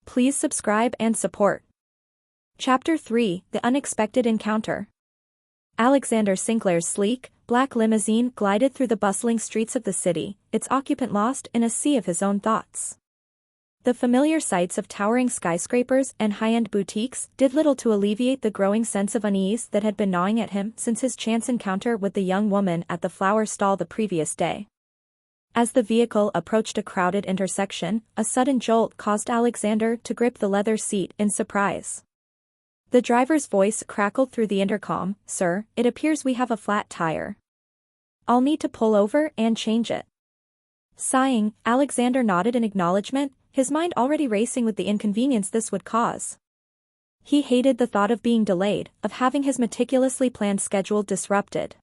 Please subscribe and support. Chapter 3: The Unexpected Encounter. Alexander Sinclair's sleek, black limousine glided through the bustling streets of the city, its occupant lost in a sea of his own thoughts. The familiar sights of towering skyscrapers and high-end boutiques did little to alleviate the growing sense of unease that had been gnawing at him since his chance encounter with the young woman at the flower stall the previous day. As the vehicle approached a crowded intersection, a sudden jolt caused Alexander to grip the leather seat in surprise. The driver's voice crackled through the intercom, "Sir, it appears we have a flat tire. I'll need to pull over and change it." Sighing, Alexander nodded in acknowledgement, his mind already racing with the inconvenience this would cause. He hated the thought of being delayed, of having his meticulously planned schedule disrupted.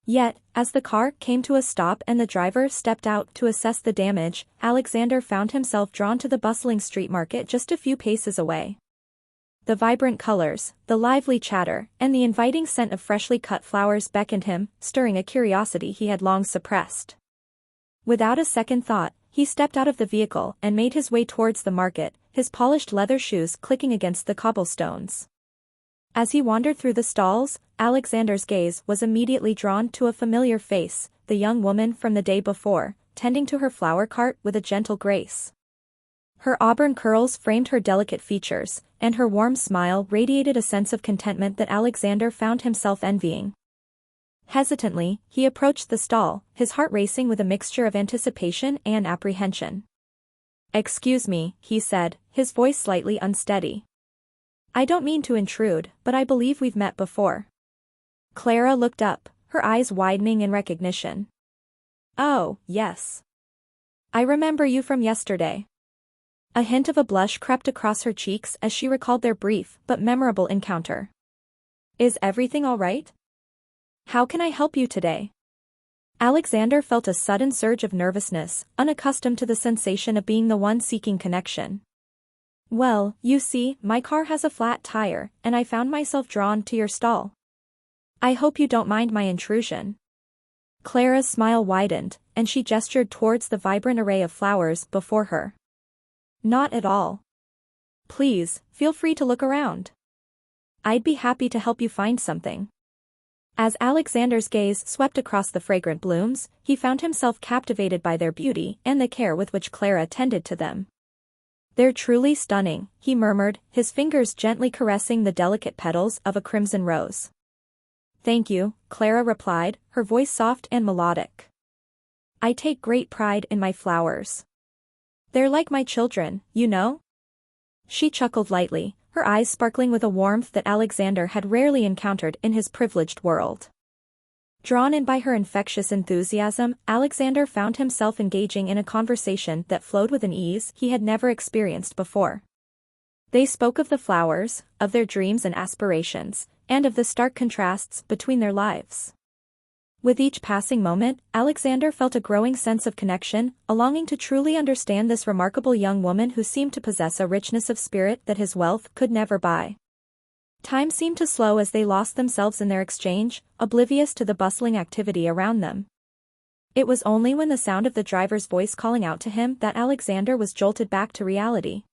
Yet, as the car came to a stop and the driver stepped out to assess the damage, Alexander found himself drawn to the bustling street market just a few paces away. The vibrant colors, the lively chatter, and the inviting scent of freshly cut flowers beckoned him, stirring a curiosity he had long suppressed. Without a second thought, he stepped out of the vehicle and made his way towards the market, his polished leather shoes clicking against the cobblestones. As he wandered through the stalls, Alexander's gaze was immediately drawn to a familiar face, the young woman from the day before, tending to her flower cart with a gentle grace. Her auburn curls framed her delicate features, and her warm smile radiated a sense of contentment that Alexander found himself envying. Hesitantly, he approached the stall, his heart racing with a mixture of anticipation and apprehension. "Excuse me," he said, his voice slightly unsteady. "I don't mean to intrude, but I believe we've met before." Clara looked up, her eyes widening in recognition. "Oh, yes. I remember you from yesterday." A hint of a blush crept across her cheeks as she recalled their brief but memorable encounter. "Is everything all right? How can I help you today?" Alexander felt a sudden surge of nervousness, unaccustomed to the sensation of being the one seeking connection. "Well, you see, my car has a flat tire, and I found myself drawn to your stall. I hope you don't mind my intrusion." Clara's smile widened, and she gestured towards the vibrant array of flowers before her. "Not at all. Please, feel free to look around. I'd be happy to help you find something." As Alexander's gaze swept across the fragrant blooms, he found himself captivated by their beauty and the care with which Clara tended to them. "They're truly stunning," he murmured, his fingers gently caressing the delicate petals of a crimson rose. "Thank you," Clara replied, her voice soft and melodic. "I take great pride in my flowers. They're like my children, you know?" She chuckled lightly, her eyes sparkling with a warmth that Alexander had rarely encountered in his privileged world. Drawn in by her infectious enthusiasm, Alexander found himself engaging in a conversation that flowed with an ease he had never experienced before. They spoke of the flowers, of their dreams and aspirations, and of the stark contrasts between their lives. With each passing moment, Alexander felt a growing sense of connection, a longing to truly understand this remarkable young woman who seemed to possess a richness of spirit that his wealth could never buy. Time seemed to slow as they lost themselves in their exchange, oblivious to the bustling activity around them. It was only when the sound of the driver's voice calling out to him that Alexander was jolted back to reality.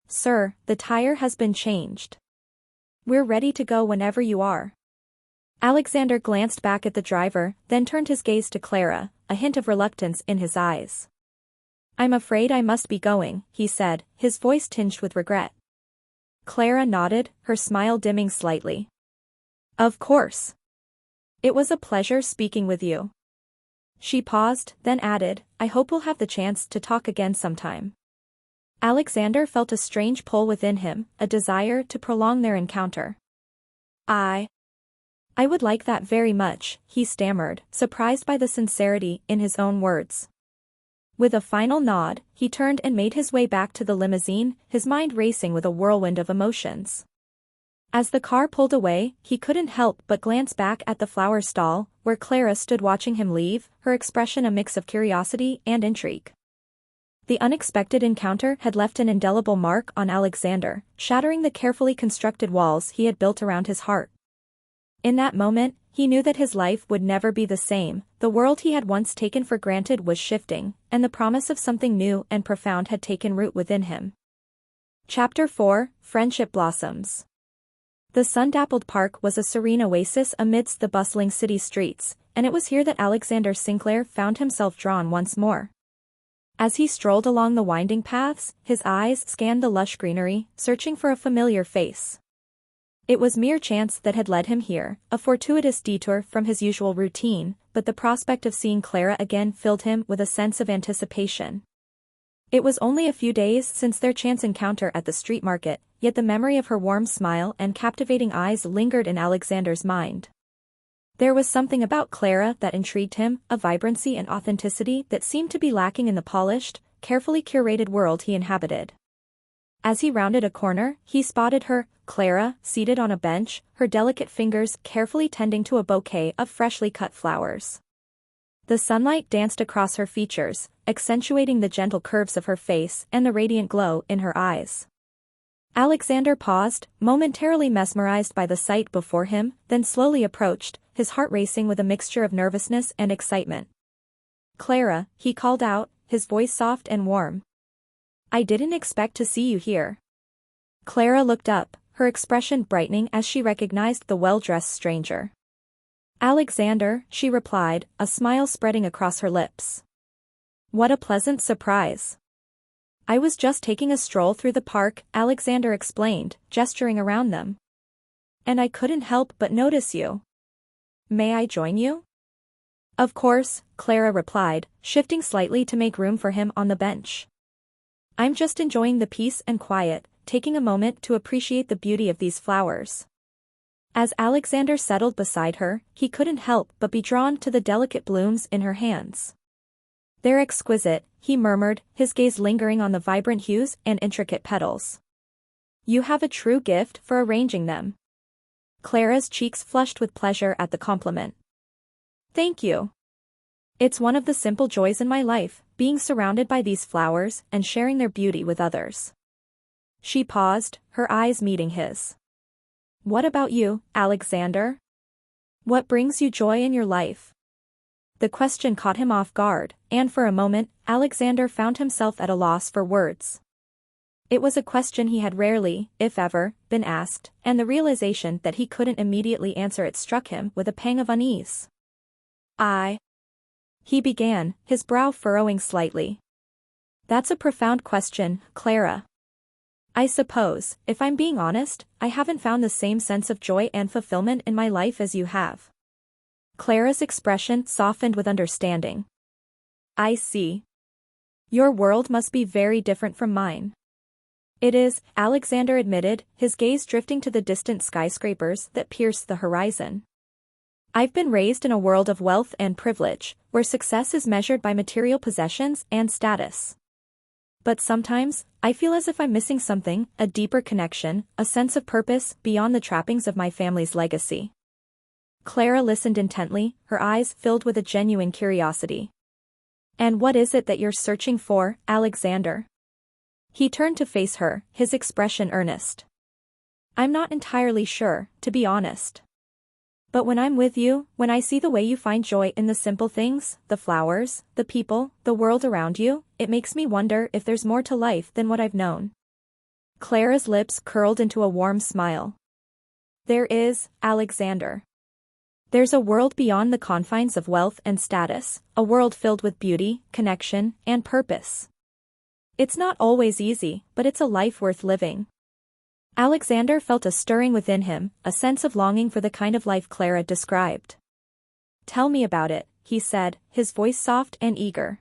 "Sir, the tire has been changed. We're ready to go whenever you are." Alexander glanced back at the driver, then turned his gaze to Clara, a hint of reluctance in his eyes. "I'm afraid I must be going," he said, his voice tinged with regret. Clara nodded, her smile dimming slightly. "Of course. It was a pleasure speaking with you." She paused, then added, "I hope we'll have the chance to talk again sometime." Alexander felt a strange pull within him, a desire to prolong their encounter. I would like that very much," he stammered, surprised by the sincerity in his own words. With a final nod, he turned and made his way back to the limousine, his mind racing with a whirlwind of emotions. As the car pulled away, he couldn't help but glance back at the flower stall, where Clara stood watching him leave, her expression a mix of curiosity and intrigue. The unexpected encounter had left an indelible mark on Alexander, shattering the carefully constructed walls he had built around his heart. In that moment, he knew that his life would never be the same, the world he had once taken for granted was shifting, and the promise of something new and profound had taken root within him. Chapter 4, Friendship Blossoms. The sun-dappled park was a serene oasis amidst the bustling city streets, and it was here that Alexander Sinclair found himself drawn once more. As he strolled along the winding paths, his eyes scanned the lush greenery, searching for a familiar face. It was mere chance that had led him here, a fortuitous detour from his usual routine, but the prospect of seeing Clara again filled him with a sense of anticipation. It was only a few days since their chance encounter at the street market, yet the memory of her warm smile and captivating eyes lingered in Alexander's mind. There was something about Clara that intrigued him, a vibrancy and authenticity that seemed to be lacking in the polished, carefully curated world he inhabited. As he rounded a corner, he spotted her, Clara, seated on a bench, her delicate fingers carefully tending to a bouquet of freshly cut flowers. The sunlight danced across her features, accentuating the gentle curves of her face and the radiant glow in her eyes. Alexander paused, momentarily mesmerized by the sight before him, then slowly approached, his heart racing with a mixture of nervousness and excitement. "Clara," he called out, his voice soft and warm. "I didn't expect to see you here." Clara looked up, her expression brightening as she recognized the well-dressed stranger. "Alexander," she replied, a smile spreading across her lips. "What a pleasant surprise." "I was just taking a stroll through the park," Alexander explained, gesturing around them. "And I couldn't help but notice you. May I join you?" "Of course," Clara replied, shifting slightly to make room for him on the bench. "I'm just enjoying the peace and quiet, taking a moment to appreciate the beauty of these flowers." As Alexander settled beside her, he couldn't help but be drawn to the delicate blooms in her hands. "They're exquisite," he murmured, his gaze lingering on the vibrant hues and intricate petals. "You have a true gift for arranging them." Clara's cheeks flushed with pleasure at the compliment. "Thank you. It's one of the simple joys in my life, being surrounded by these flowers and sharing their beauty with others." She paused, her eyes meeting his. "What about you, Alexander? What brings you joy in your life?" The question caught him off guard, and for a moment, Alexander found himself at a loss for words. It was a question he had rarely, if ever, been asked, and the realization that he couldn't immediately answer it struck him with a pang of unease. He began, his brow furrowing slightly. "That's a profound question, Clara. I suppose, if I'm being honest, I haven't found the same sense of joy and fulfillment in my life as you have." Clara's expression softened with understanding. "I see. Your world must be very different from mine." "It is," Alexander admitted, his gaze drifting to the distant skyscrapers that pierced the horizon. "I've been raised in a world of wealth and privilege, where success is measured by material possessions and status. But sometimes, I feel as if I'm missing something, a deeper connection, a sense of purpose beyond the trappings of my family's legacy." Clara listened intently, her eyes filled with a genuine curiosity. "And what is it that you're searching for, Alexander?" He turned to face her, his expression earnest. "I'm not entirely sure, to be honest. But when I'm with you, when I see the way you find joy in the simple things, the flowers, the people, the world around you, it makes me wonder if there's more to life than what I've known." Clara's lips curled into a warm smile. "There is, Alexander. There's a world beyond the confines of wealth and status, a world filled with beauty, connection, and purpose. It's not always easy, but it's a life worth living." Alexander felt a stirring within him, a sense of longing for the kind of life Clara described. "Tell me about it," he said, his voice soft and eager.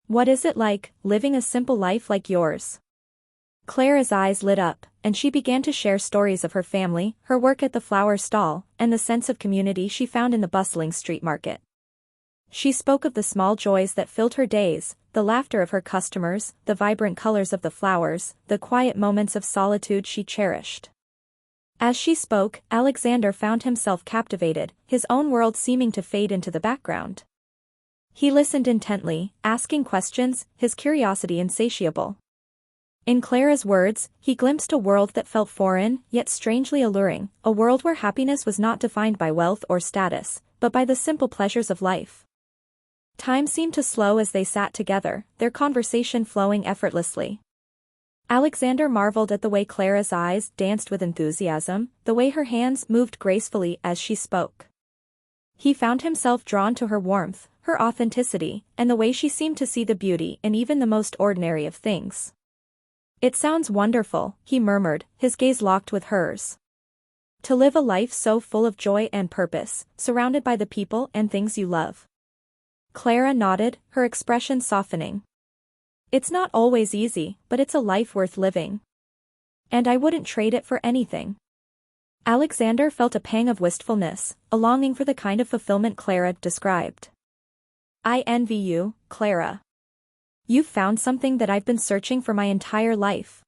"What is it like, living a simple life like yours?" Clara's eyes lit up, and she began to share stories of her family, her work at the flower stall, and the sense of community she found in the bustling street market. She spoke of the small joys that filled her days, the laughter of her customers, the vibrant colors of the flowers, the quiet moments of solitude she cherished. As she spoke, Alexander found himself captivated, his own world seeming to fade into the background. He listened intently, asking questions, his curiosity insatiable. In Clara's words, he glimpsed a world that felt foreign, yet strangely alluring, a world where happiness was not defined by wealth or status, but by the simple pleasures of life. Time seemed to slow as they sat together, their conversation flowing effortlessly. Alexander marveled at the way Clara's eyes danced with enthusiasm, the way her hands moved gracefully as she spoke. He found himself drawn to her warmth, her authenticity, and the way she seemed to see the beauty in even the most ordinary of things. "It sounds wonderful," he murmured, his gaze locked with hers. "To live a life so full of joy and purpose, surrounded by the people and things you love." Clara nodded, her expression softening. "It's not always easy, but it's a life worth living. And I wouldn't trade it for anything." Alexander felt a pang of wistfulness, a longing for the kind of fulfillment Clara described. "I envy you, Clara. You've found something that I've been searching for my entire life."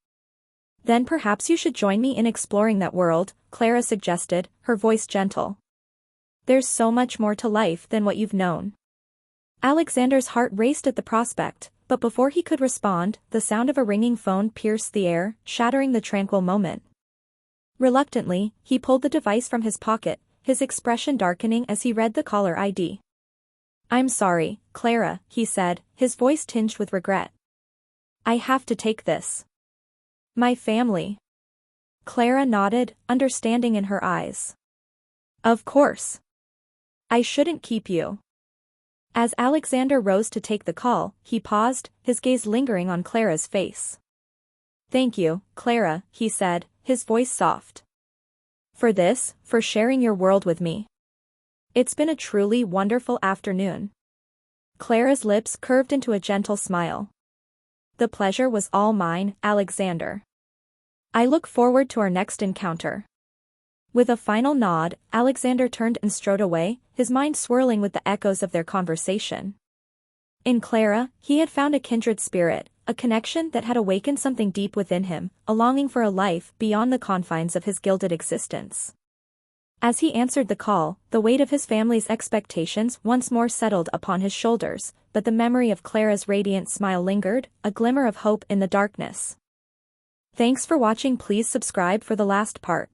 "Then perhaps you should join me in exploring that world," Clara suggested, her voice gentle. "There's so much more to life than what you've known." Alexander's heart raced at the prospect, but before he could respond, the sound of a ringing phone pierced the air, shattering the tranquil moment. Reluctantly, he pulled the device from his pocket, his expression darkening as he read the caller ID. "I'm sorry, Clara," he said, his voice tinged with regret. "I have to take this. My family." Clara nodded, understanding in her eyes. "Of course. I shouldn't keep you." As Alexander rose to take the call, he paused, his gaze lingering on Clara's face. "Thank you, Clara," he said, his voice soft. For sharing your world with me. It's been a truly wonderful afternoon." Clara's lips curved into a gentle smile. "The pleasure was all mine, Alexander. I look forward to our next encounter." With a final nod, Alexander turned and strode away, his mind swirling with the echoes of their conversation. In Clara, he had found a kindred spirit, a connection that had awakened something deep within him, a longing for a life beyond the confines of his gilded existence. As he answered the call, the weight of his family's expectations once more settled upon his shoulders, but the memory of Clara's radiant smile lingered, a glimmer of hope in the darkness. Thanks for watching. Please subscribe for the last part.